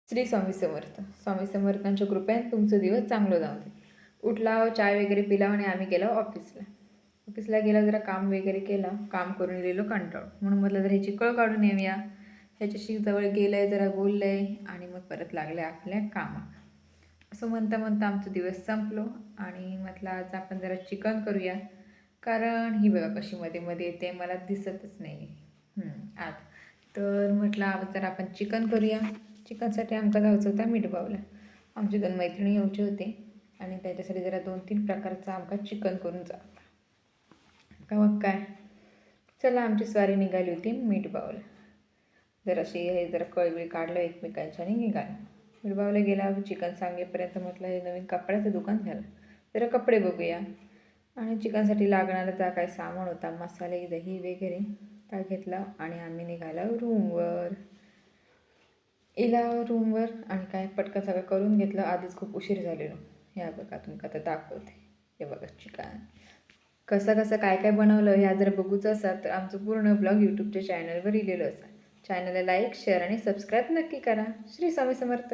श्री स्वामी समर्थ. स्वामी समर्थांच्या कृपेने तुमचं दिवस चांगलं जाऊ दे. उठला, चाय वगैरे पिला आणि आम्ही गेलो ऑफिसला गेला, जरा काम वगैरे केलं, काम करून गेलो कंटाळून. म्हणून म्हटलं जरा ह्याची कळ काढून येऊया. ह्याच्याशी जवळ गेलं आहे, जरा बोललं आहे आणि मग परत लागले आपल्या कामात. असं म्हणता म्हणता आमचा दिवस संपलो आणि म्हटलं आज आपण जरा चिकन करूया. कारण ही बघा कशी मध्ये मध्ये येते, मला दिसतच नाही आत. तर म्हटलं आज जरा आपण चिकन करूया. चिकनसाठी आमका जायचं होता मिठबावला. आमची 2 मैत्रिणी यायचे होते आणि त्याच्यासाठी जरा 2-3 प्रकारचा आमका चिकन करून जा का मग काय. चला आमची स्वारी निघाली होती मिठबावला. जराशी हे जरा कळबीळ काढलं एकमेकांच्या आणि निघालं. मिठबावला गेला, चिकन सांगेपर्यंत म्हटलं हे नवीन कपड्याचं दुकान झालं, जरा कपडे बघूया. आणि चिकनसाठी लागणारा जा काय सामान होता, मसाले दही वगैरे त्या घेतला आणि आम्ही निघाला रूमवर. रूमवर आणि काय पटकन सगळं करून घेतलं. आधीच खूप उशीर झालेलो. ह्या बघा तुमका आता दाखवते. हे बघा चिकन कसं काय काय बनवलं ह्या जर बघूचं असाल तर आमचं पूर्ण ब्लॉग यूट्यूबच्या चॅनलवर लिहिलेलं असेल. चॅनलला लाईक, शेअर आणि सबस्क्राईब नक्की करा. श्री स्वामी समर्थ.